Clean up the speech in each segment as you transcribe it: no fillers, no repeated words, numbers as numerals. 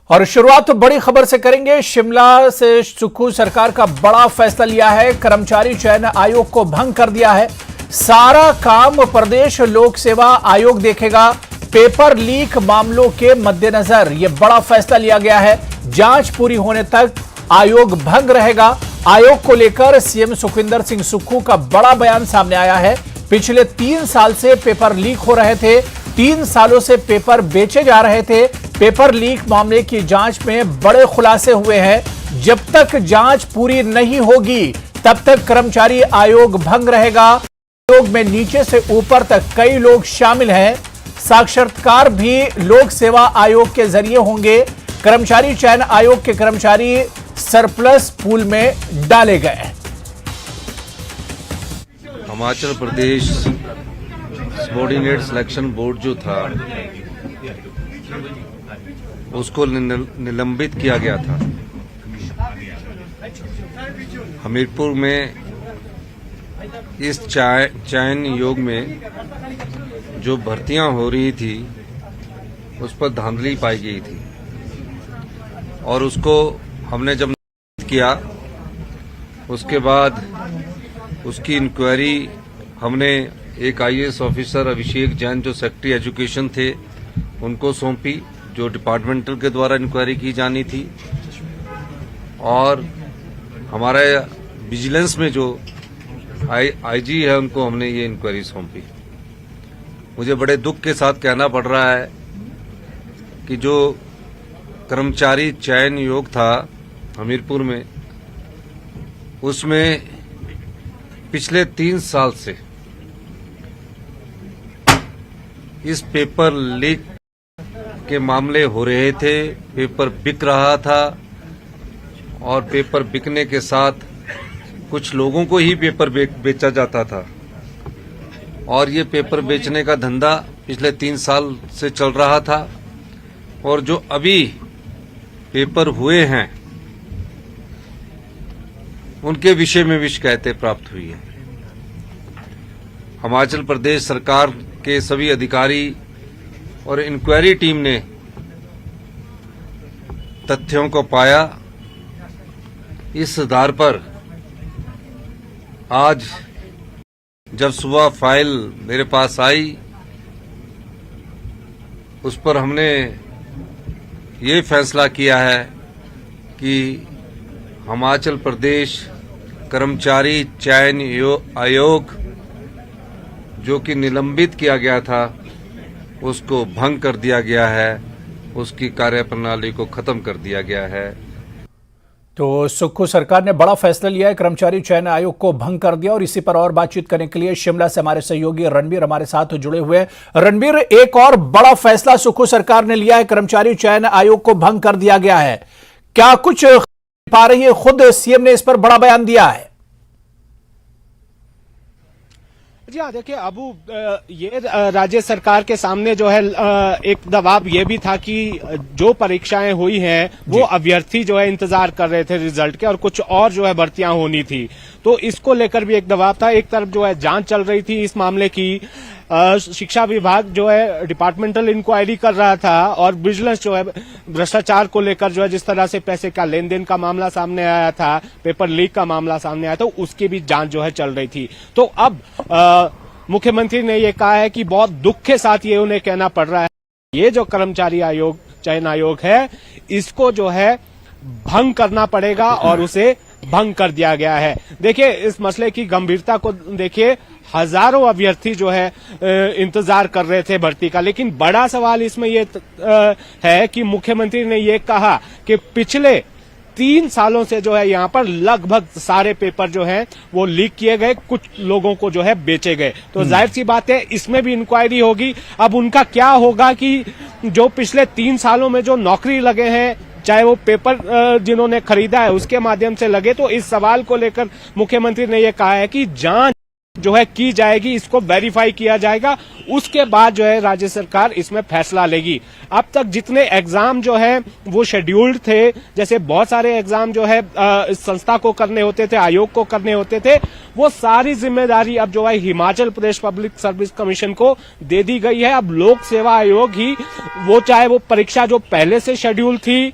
और शुरुआत तो बड़ी खबर से करेंगे। शिमला से सुक्खू सरकार का बड़ा फैसला लिया है। कर्मचारी चयन आयोग को भंग कर दिया है। सारा काम प्रदेश लोक सेवा आयोग देखेगा। पेपर लीक मामलों के मद्देनजर यह बड़ा फैसला लिया गया है। जांच पूरी होने तक आयोग भंग रहेगा। आयोग को लेकर सीएम सुखविंदर सिंह सुक्खू का बड़ा बयान सामने आया है। पिछले 3 साल से पेपर लीक हो रहे थे। 3 सालों से पेपर बेचे जा रहे थे। पेपर लीक मामले की जांच में बड़े खुलासे हुए हैं। जब तक जांच पूरी नहीं होगी तब तक कर्मचारी आयोग भंग रहेगा। आयोग में नीचे से ऊपर तक कई लोग शामिल हैं। साक्षात्कार भी लोक सेवा आयोग के जरिए होंगे। कर्मचारी चयन आयोग के कर्मचारी सरप्लस पूल में डाले गए। Himachal Pradesh subordinate selection board जो था उसको निलंबित किया गया था। हमीरपुर में इस चयन योग में जो भर्तियां हो रही थी उस पर धांधली पाई गई थी और उसको हमने जब किया उसके बाद उसकी इंक्वायरी हमने एक आईएएस ऑफिसर अभिषेक जैन जो सेक्रेटरी एजुकेशन थे उनको सौंपी, जो डिपार्टमेंटल के द्वारा इंक्वायरी की जानी थी। और हमारे विजिलेंस में जो आईजी है उनको हमने ये इंक्वायरी सौंपी। मुझे बड़े दुख के साथ कहना पड़ रहा है कि जो कर्मचारी चयन योग था हमीरपुर में, उसमें पिछले 3 साल से इस पेपर लीक के मामले हो रहे थे। पेपर बिक रहा था और पेपर बिकने के साथ कुछ लोगों को ही पेपर बेचा जाता था और ये पेपर बेचने का धंधा पिछले 3 साल से चल रहा था। और जो अभी पेपर हुए हैं उनके विषय में भी शिकायतें प्राप्त हुई है। हिमाचल प्रदेश सरकार के सभी अधिकारी और इंक्वायरी टीम ने तथ्यों को पाया। इस आधार पर आज जब सुबह फाइल मेरे पास आई उस पर हमने ये फैसला किया है कि हिमाचल प्रदेश कर्मचारी चयन आयोग जो कि निलंबित किया गया था उसको भंग कर दिया गया है, उसकी कार्यप्रणाली को खत्म कर दिया गया है। तो सुक्खू सरकार ने बड़ा फैसला लिया है, कर्मचारी चयन आयोग को भंग कर दिया। और इसी पर और बातचीत करने के लिए शिमला से हमारे सहयोगी रणबीर हमारे साथ जुड़े हुए हैं। रणबीर, एक और बड़ा फैसला सुक्खू सरकार ने लिया है, कर्मचारी चयन आयोग को भंग कर दिया गया है। क्या कुछ पा रही है? खुद सीएम ने इस पर बड़ा बयान दिया है। जी हाँ, देखिए अबू, ये राज्य सरकार के सामने जो है एक दबाव ये भी था कि जो परीक्षाएं हुई हैं वो अभ्यर्थी जो है इंतजार कर रहे थे रिजल्ट के, और कुछ और जो है भर्तियां होनी थी, तो इसको लेकर भी एक दबाव था। एक तरफ जो है जांच चल रही थी इस मामले की। शिक्षा विभाग जो है डिपार्टमेंटल इंक्वायरी कर रहा था और विजिलेंस जो है भ्रष्टाचार को लेकर जो है जिस तरह से पैसे का लेन देन का मामला सामने आया था, पेपर लीक का मामला सामने आया था, उसकी भी जांच जो है चल रही थी। तो अब मुख्यमंत्री ने ये कहा है कि बहुत दुख के साथ ये उन्हें कहना पड़ रहा है, ये जो कर्मचारी आयोग चयन आयोग है इसको जो है भंग करना पड़ेगा और उसे भंग कर दिया गया है। देखिए इस मसले की गंभीरता को देखिए, हजारों अभ्यर्थी जो है इंतजार कर रहे थे भर्ती का। लेकिन बड़ा सवाल इसमें ये है कि मुख्यमंत्री ने ये कहा कि पिछले 3 सालों से जो है यहाँ पर लगभग सारे पेपर जो हैं वो लीक किए गए, कुछ लोगों को जो है बेचे गए। तो जाहिर सी बात है इसमें भी इंक्वायरी होगी। अब उनका क्या होगा कि जो पिछले 3 सालों में जो नौकरी लगे हैं, चाहे वो पेपर जिन्होंने खरीदा है उसके माध्यम से लगे, तो इस सवाल को लेकर मुख्यमंत्री ने यह कहा है कि जांच जो है की जाएगी, इसको वेरीफाई किया जाएगा, उसके बाद जो है राज्य सरकार इसमें फैसला लेगी। अब तक जितने एग्जाम जो है वो शेड्यूल्ड थे, जैसे बहुत सारे एग्जाम जो है संस्था को करने होते थे, आयोग को करने होते थे, वो सारी जिम्मेदारी अब जो है Himachal Pradesh public service commission को दे दी गई है। अब लोक सेवा आयोग ही वो चाहे वो परीक्षा जो पहले से शेड्यूल थी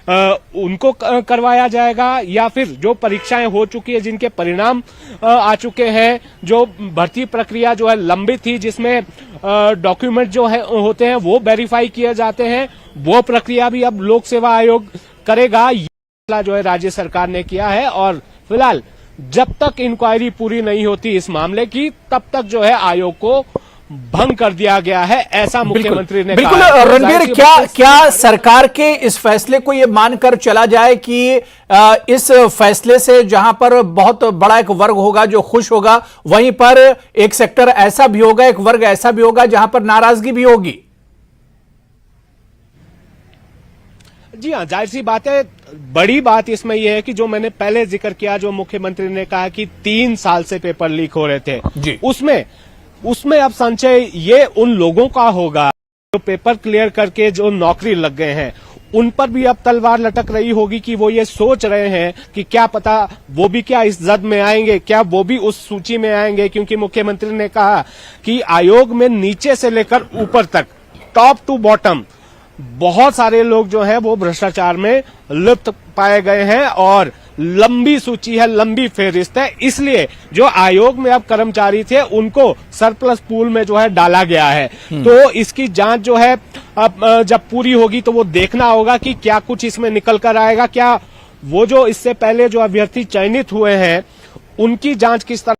उनको करवाया जाएगा, या फिर जो परीक्षाएं हो चुकी है जिनके परिणाम आ चुके हैं, जो भर्ती प्रक्रिया जो है लंबित थी जिसमें डॉक्यूमेंट जो है होते हैं वो वेरीफाई किए जाते हैं, वो प्रक्रिया भी अब लोक सेवा आयोग करेगा। ये फैसला जो है राज्य सरकार ने किया है और फिलहाल जब तक इंक्वायरी पूरी नहीं होती इस मामले की तब तक जो है आयोग को भंग कर दिया गया है, ऐसा मुख्यमंत्री ने बिल्कुल। कहा। रणबीर, क्या सरकार के इस फैसले को ये मानकर चला जाए कि इस फैसले से जहां पर बहुत बड़ा एक वर्ग होगा जो खुश होगा, वहीं पर एक सेक्टर ऐसा भी होगा, एक वर्ग ऐसा भी होगा जहां पर नाराजगी भी होगी? जी हाँ, जाहिर सी बात है। बड़ी बात इसमें यह है कि जो मैंने पहले जिक्र किया, जो मुख्यमंत्री ने कहा कि 3 साल से पेपर लीक हो रहे थे जी। उसमें अब संचय ये उन लोगों का होगा जो पेपर क्लियर करके जो नौकरी लग गए हैं, उन पर भी अब तलवार लटक रही होगी कि वो ये सोच रहे हैं कि क्या पता वो भी क्या इस जद में आएंगे, क्या वो भी उस सूची में आएंगे, क्योंकि मुख्यमंत्री ने कहा कि आयोग में नीचे से लेकर ऊपर तक, टॉप टू बॉटम, बहुत सारे लोग जो हैं वो भ्रष्टाचार में लिप्त पाए गए हैं और लंबी सूची है, लंबी फेहरिस्त है। इसलिए जो आयोग में अब कर्मचारी थे उनको सरप्लस पूल में जो है डाला गया है। तो इसकी जांच जो है अब जब पूरी होगी तो वो देखना होगा कि क्या कुछ इसमें निकल कर आएगा, क्या वो जो इससे पहले जो अभ्यर्थी चयनित हुए हैं उनकी जांच किस तरह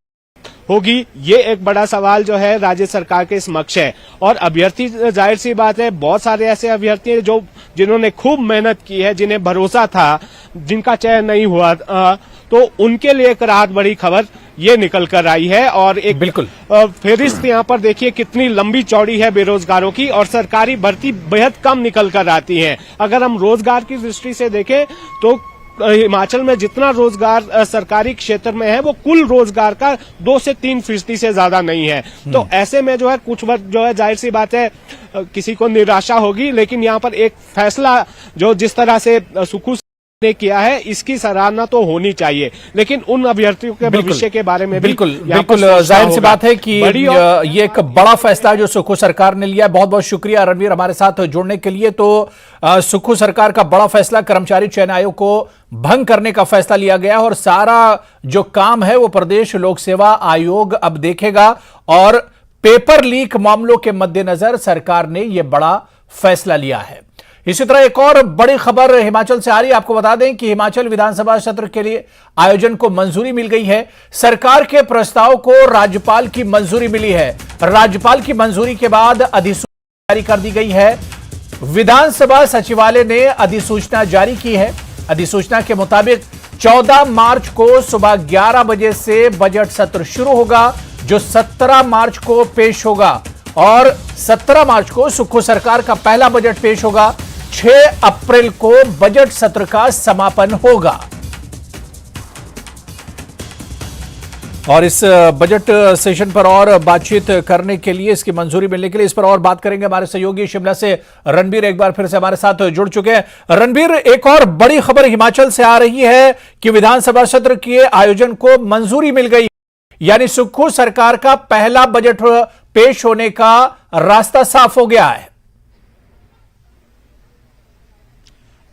होगी, ये एक बड़ा सवाल जो है राज्य सरकार के समक्ष है। और अभ्यर्थी, जाहिर सी बात है, बहुत सारे ऐसे अभ्यर्थी हैं जिन्होंने खूब मेहनत की है, जिन्हें भरोसा था, जिनका चयन नहीं हुआ, तो उनके लिए एक राहत बड़ी खबर ये निकल कर आई है। और एक बिल्कुल फेरिस्त यहाँ पर देखिए कितनी लंबी चौड़ी है बेरोजगारों की, और सरकारी भर्ती बेहद कम निकल कर आती है। अगर हम रोजगार की दृष्टि से देखें तो हिमाचल में जितना रोजगार सरकारी क्षेत्र में है वो कुल रोजगार का 2 से 3% से ज्यादा नहीं है। तो ऐसे में जो है कुछ वर्ग जो है, जाहिर सी बात है, किसी को निराशा होगी, लेकिन यहाँ पर एक फैसला जो जिस तरह से सुखू ने किया है इसकी सराहना तो होनी चाहिए, लेकिन उन अभ्यर्थियों के भविष्य के बारे में बिल्कुल जाहिर सी बात है कि ये एक बड़ा फैसला जो सुखू सरकार ने लिया है। बहुत बहुत शुक्रिया रणबीर हमारे साथ जुड़ने के लिए। तो सुखू सरकार का बड़ा फैसला, कर्मचारी चयन आयोग को भंग करने का फैसला लिया गया और सारा जो काम है वो प्रदेश लोक सेवा आयोग अब देखेगा। और पेपर लीक मामलों के मद्देनजर सरकार ने यह बड़ा फैसला लिया है। इसी तरह एक और बड़ी खबर हिमाचल से आ रही है। आपको बता दें कि हिमाचल विधानसभा सत्र के लिए आयोजन को मंजूरी मिल गई है। सरकार के प्रस्ताव को राज्यपाल की मंजूरी मिली है। राज्यपाल की मंजूरी के बाद अधिसूचना जारी कर दी गई है। विधानसभा सचिवालय ने अधिसूचना जारी की है। अधिसूचना के मुताबिक 14 मार्च को सुबह 11 बजे से बजट सत्र शुरू होगा, जो 17 मार्च को पेश होगा, और 17 मार्च को सुखू सरकार का पहला बजट पेश होगा। 6 अप्रैल को बजट सत्र का समापन होगा। और इस बजट सेशन पर और बातचीत करने के लिए, इसकी मंजूरी मिलने के लिए, इस पर और बात करेंगे हमारे सहयोगी शिमला से रणबीर एक बार फिर से हमारे साथ जुड़ चुके हैं। रणबीर, एक और बड़ी खबर हिमाचल से आ रही है कि विधानसभा सत्र के आयोजन को मंजूरी मिल गई, यानी सुखू सरकार का पहला बजट पेश होने का रास्ता साफ हो गया है।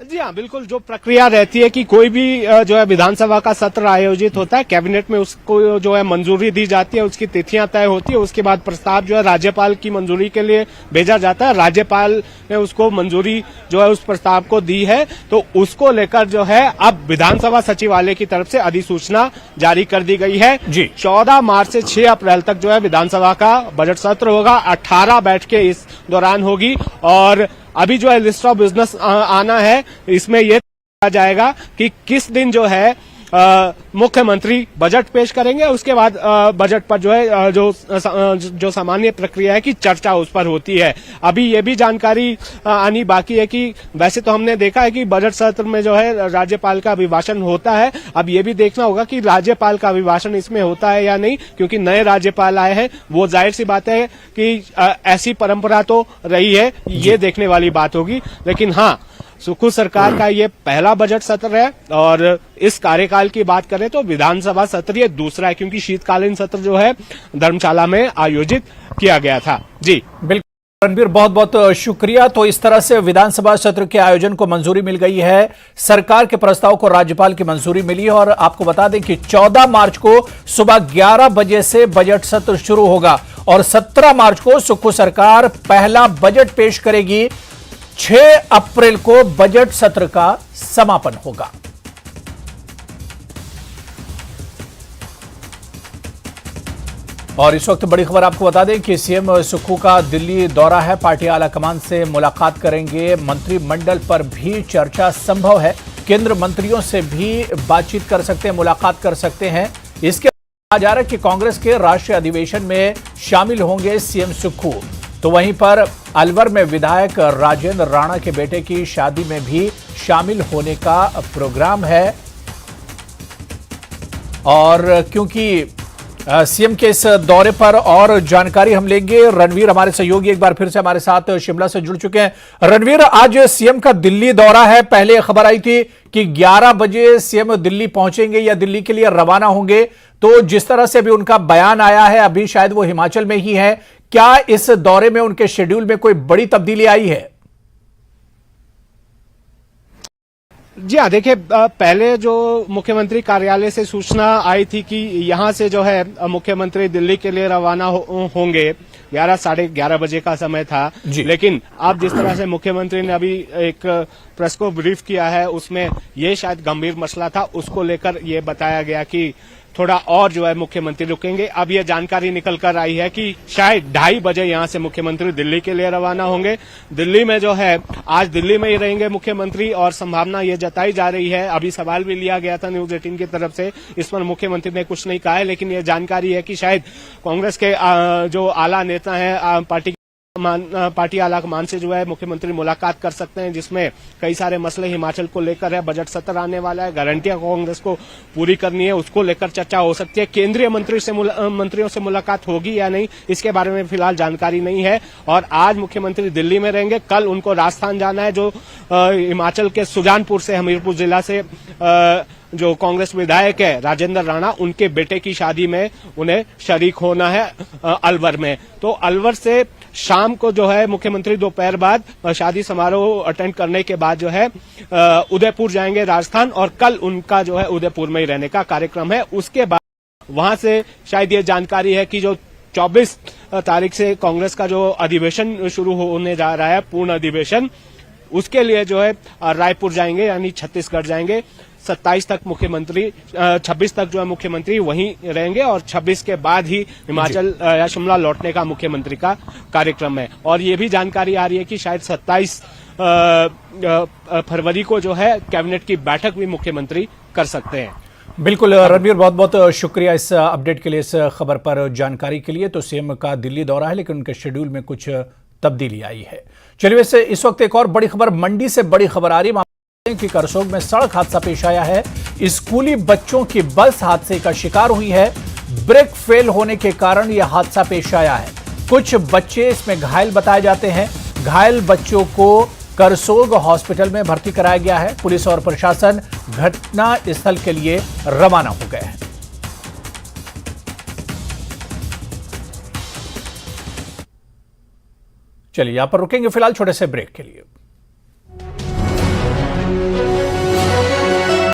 जी हाँ, बिल्कुल। जो प्रक्रिया रहती है कि कोई भी जो है विधानसभा का सत्र आयोजित होता है, कैबिनेट में उसको जो है मंजूरी दी जाती है, उसकी तिथियां तय होती है, उसके बाद प्रस्ताव जो है राज्यपाल की मंजूरी के लिए भेजा जाता है। राज्यपाल ने उसको मंजूरी जो है उस प्रस्ताव को दी है, तो उसको लेकर जो है अब विधानसभा सचिवालय की तरफ से अधिसूचना जारी कर दी गई है। 14 मार्च से 6 अप्रैल तक जो है विधानसभा का बजट सत्र होगा। 18 बैठकें इस दौरान होगी, और अभी जो है लिस्ट ऑफ बिजनेस आना है, इसमें यह कहा जाएगा कि किस दिन जो है मुख्यमंत्री बजट पेश करेंगे, उसके बाद बजट पर जो है जो सामान्य प्रक्रिया है कि चर्चा उस पर होती है। अभी ये भी जानकारी आनी बाकी है कि वैसे तो हमने देखा है कि बजट सत्र में जो है राज्यपाल का अभिभाषण होता है। अब ये भी देखना होगा कि राज्यपाल का अभिभाषण इसमें होता है या नहीं, क्योंकि नए राज्यपाल आए हैं। वो जाहिर सी बात है कि ऐसी परंपरा तो रही है, ये देखने वाली बात होगी। लेकिन हाँ, सुक्खू सरकार का ये पहला बजट सत्र है और इस कार्यकाल की बात करें तो विधानसभा सत्र ये दूसरा है, क्योंकि शीतकालीन सत्र जो है धर्मशाला में आयोजित किया गया था। जी बिल्कुल रणबीर, बहुत बहुत शुक्रिया। तो इस तरह से विधानसभा सत्र के आयोजन को मंजूरी मिल गई है। सरकार के प्रस्ताव को राज्यपाल की मंजूरी मिली है और आपको बता दें कि 14 मार्च को सुबह 11 बजे से बजट सत्र शुरू होगा और 17 मार्च को सुक्खू सरकार पहला बजट पेश करेगी। 6 अप्रैल को बजट सत्र का समापन होगा। और इस वक्त बड़ी खबर आपको बता दें कि सीएम सुक्खू का दिल्ली दौरा है। पार्टी आलाकमान से मुलाकात करेंगे। मंत्रिमंडल पर भी चर्चा संभव है। केंद्र मंत्रियों से भी बातचीत कर सकते हैं, मुलाकात कर सकते हैं। इसके कहा जा रहा है कि कांग्रेस के राष्ट्रीय अधिवेशन में शामिल होंगे सीएम सुक्खू। तो वहीं पर अलवर में विधायक राजेंद्र राणा के बेटे की शादी में भी शामिल होने का प्रोग्राम है। और क्योंकि सीएम के इस दौरे पर और जानकारी हम लेंगे, रणवीर हमारे सहयोगी एक बार फिर से हमारे साथ शिमला से जुड़ चुके हैं। रणवीर, आज सीएम का दिल्ली दौरा है। पहले खबर आई थी कि 11 बजे सीएम दिल्ली पहुंचेंगे या दिल्ली के लिए रवाना होंगे। तो जिस तरह से अभी उनका बयान आया है, अभी शायद वो हिमाचल में ही है। क्या इस दौरे में उनके शेड्यूल में कोई बड़ी तब्दीली आई है? जी हाँ, देखिए, पहले जो मुख्यमंत्री कार्यालय से सूचना आई थी कि यहां से जो है मुख्यमंत्री दिल्ली के लिए रवाना होंगे, 11 साढ़े 11 बजे का समय था। लेकिन अब जिस तरह से मुख्यमंत्री ने अभी एक प्रेस को ब्रीफ किया है, उसमें ये शायद गंभीर मसला था, उसको लेकर ये बताया गया कि थोड़ा और जो है मुख्यमंत्री रुकेंगे। अब ये जानकारी निकल कर आई है कि शायद 2:30 बजे यहां से मुख्यमंत्री दिल्ली के लिए रवाना होंगे। दिल्ली में जो है आज दिल्ली में ही रहेंगे मुख्यमंत्री और संभावना ये जताई जा रही है। अभी सवाल भी लिया गया था न्यूज 18 की तरफ से, इस पर मुख्यमंत्री ने कुछ नहीं कहा है। लेकिन ये जानकारी है कि शायद कांग्रेस के जो आला नेता हैं, पार्टी आलाकमान से जो है मुख्यमंत्री मुलाकात कर सकते हैं, जिसमें कई सारे मसले हिमाचल को लेकर है। बजट सत्र आने वाला है, गारंटियां कांग्रेस को पूरी करनी है, उसको लेकर चर्चा हो सकती है। केंद्रीय मंत्रियों से मुलाकात होगी या नहीं, इसके बारे में फिलहाल जानकारी नहीं है। और आज मुख्यमंत्री दिल्ली में रहेंगे, कल उनको राजस्थान जाना है, जो हिमाचल के सुजानपुर से, हमीरपुर जिला से जो कांग्रेस विधायक है राजेंद्र राणा, उनके बेटे की शादी में उन्हें शरीक होना है अलवर में। तो अलवर से शाम को जो है मुख्यमंत्री दोपहर बाद शादी समारोह अटेंड करने के बाद जो है उदयपुर जाएंगे राजस्थान, और कल उनका जो है उदयपुर में ही रहने का कार्यक्रम है। उसके बाद वहां से शायद ये जानकारी है कि जो 24 तारीख से कांग्रेस का जो अधिवेशन शुरू होने जा रहा है, पूर्ण अधिवेशन, उसके लिए जो है रायपुर जाएंगे, यानी छत्तीसगढ़ जाएंगे। 27 तक मुख्यमंत्री 26 तक जो है मुख्यमंत्री वहीं रहेंगे और 26 के बाद ही हिमाचल या शिमला लौटने का मुख्यमंत्री का कार्यक्रम है। और ये भी जानकारी आ रही है कि शायद 27 फरवरी को जो है कैबिनेट की बैठक भी मुख्यमंत्री कर सकते हैं। बिल्कुल रणबीर, बहुत बहुत शुक्रिया इस अपडेट के लिए, इस खबर पर जानकारी के लिए। तो सीएम का दिल्ली दौरा है, लेकिन उनके शेड्यूल में कुछ तब्दीली आई है। चलिए, वैसे इस वक्त एक और बड़ी खबर मंडी से बड़ी खबर आ रही है कि करसोग में सड़क हादसा पेश आया है। स्कूली बच्चों की बस हादसे का शिकार हुई है। ब्रेक फेल होने के कारण यह हादसा पेश आया है। कुछ बच्चे इसमें घायल बताए जाते हैं। घायल बच्चों को करसोग हॉस्पिटल में भर्ती कराया गया है। पुलिस और प्रशासन घटना स्थल के लिए रवाना हो गए हैं। चलिए, यहां पर रुकेंगे फिलहाल छोटे से ब्रेक के लिए।